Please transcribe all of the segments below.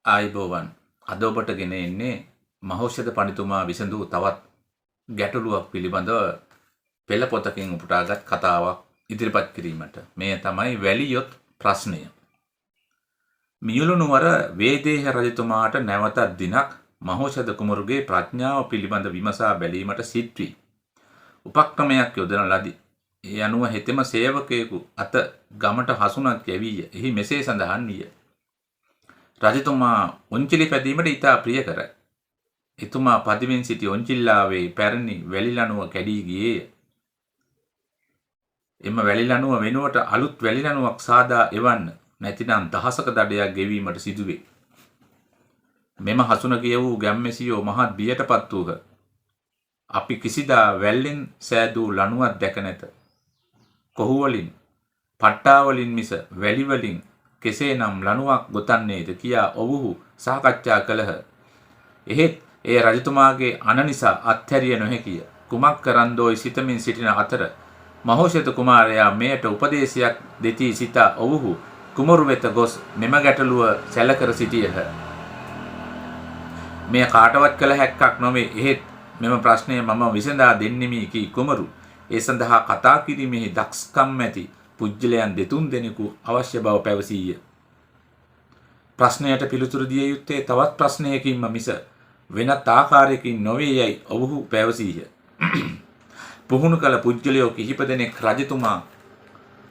ආයිබෝවන් අද ඔබට ගෙන එන්නේ මහෞෂධ පඬිතුමා විසඳූ තවත් ගැටලුවක් පිළිබඳව පෙළ පොතකින් උපුටාගත් කතාවක් ඉදිරිපත් කිරීමට. මේ තමයි වැලියොත් ප්‍රශ්නය. මියුළු නුවර වේදේහ රජතුමාට නැවතත් දිනක් මහෞෂධ කුමරුගේ ප්‍රඥාව පිළිබඳ විමසා බැලීමට සිත් වී උපක්‍රමයක් යොදන ලදී. ඒ අනුව හෙතෙම සේවකයෙකු අත ගමට හසුනක් යැවීය. එහි මෙසේ සඳහන් විය. රජතුමා ඔංචිලි පැදීමට ඉතා ප්‍රිය කරයි. එතුමා පදිවෙන් සිටි ඔංචිල්ලාවේ පැරණි වැලි ලණුව කැඩී ගියේය. එම වැලි ලණුව වෙනුවට අලුත් වැලි ලණුවක් සාදා එවන්න නැතිනම් දහසක දඩයක් ගෙවීමට සිදුවේ. මෙම හසුන කියවූ ගැම්මැසියෝ මහත් බියටපත් වූහ. අපි කිසිදා වැල්ලෙන් සෑදූ ලණුවක් දැක නැත. කොහුවලින්, පට්ටාවලින් මිස වැලිවලින් කෙසේනම් ලණුවක් ගොතන්නේද කියා ඔවුහු සාකච්ඡා කළහ. එහෙත් ඒ රජතුමාගේ අන නිසා අත්හැරිය නොහැකිය. කුමක් කරන්දෝයි සිතමින් සිටින අතර මහෞෂධ කුමාරයා මෙයට උපදේශයක් දෙති සිතා ඔවුහු කුමරු වෙත ගොස් මෙම ගැටලුව සැලකර සිටියහ. මෙය කාටවත් කළ හැක්කක් නොවේ. එහෙත් මෙම ප්‍රශ්නය මම විසඳා දෙන්නෙමි කී කුමරු ඒ සඳහා කතා කිරීමෙහි දක්ෂකම් ඇති පුජ්‍යලයන් දෙතුන් දෙනෙකු අවශ්‍ය බව පැවසීය. ප්‍රශ්නයට පිළිතුරු දිය යුත්තේ තවත් ප්‍රශ්නයකින්ම මිස වෙනත් ආකාරයකින් නොවේ යයි ඔවුහු පැවසීය. පුහුණු කළ පුජ්‍යලයෝ කිහිප දෙනෙක් රජතුමා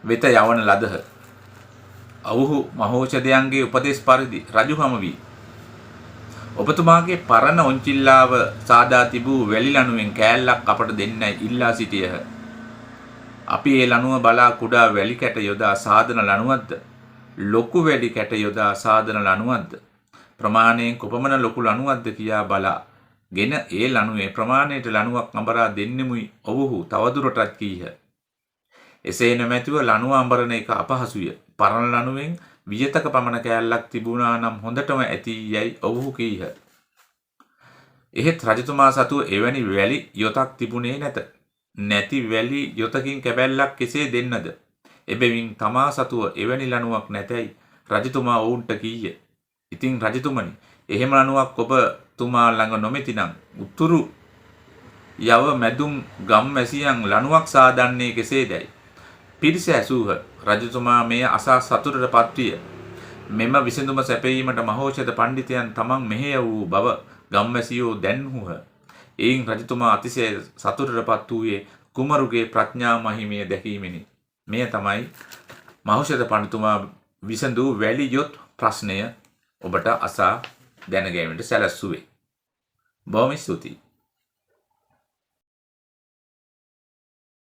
වෙත යවන ලදහ. ඔවුහු මහෞෂධයන්ගේ උපදේශ පරිදි රජු හමු වී ඔබතුමාගේ පරණ ඔංචිල්ලාව සාදා තිබූ වැලි ලණුවෙන් කෑල්ලක් අපට දෙන්නයි ඉල්ලා සිටියහ. අපි ඒ ලණුව බලා කුඩා වැලි කැට යොදා සාදන ලණුවක්ද ලොකු වැලි කැට යොදා සාදන ලණුවක්ද ප්‍රමාණයෙන් කොපමණ ලොකු ලණුවක්ද කියා බලා ගෙන ඒ ලණුවේ ප්‍රමාණයට ලණුවක් අඹරා දෙන්නෙමුයි ඔවුහු තවදුරටත් කීහ. එසේ නොමැතිව ලණුව අඹරන එක අපහසුය. පරණ ලණුවෙන් වියතක පමණ කෑල්ලක් තිබුණා නම් හොඳටම ඇති යයි ඔවුහු කීහ. එහෙත් රජතුමා සතුව එවැනි වැලි යොතක් තිබුණේ නැත. නැති වැලි යොතකින් කැබැල්ලක් කෙසේ දෙන්නද? එබැවින් තමා සතුව එවැනි ලණුවක් නැතැයි රජතුමා ඔවුන්ට කීය. ඉතින් රජතුමනි, එහෙම ලණුවක් ඔබතුමා ළඟ නොමැතිනම් උතුරු යව මැදුම් ගම්වැසියන් ලණුවක් සාදන්නේ කෙසේදයි? පිරිස ඇසූහ. රජතුමා මෙය අසා සතුටටපත් විය. මෙම විසඳුම සැපයීමට මහෞෂධ පඬිතයන් තමන් මෙහෙය වූ බව ගම්වැසියෝ දැන්හුහ. එයින් රජතුමා අතිශය සතුටටපත් වූයේ කුමරුගේ ප්‍රඥා මහිමය දැකීමෙනි. මෙය තමයි මහෞෂධ පඬිතුමා විසඳූ වැලි යොත් ප්‍රශ්නය ඔබට අසා දැනගැනීමට සැලැස්සුවේ. බොහොම ස්තුතියි.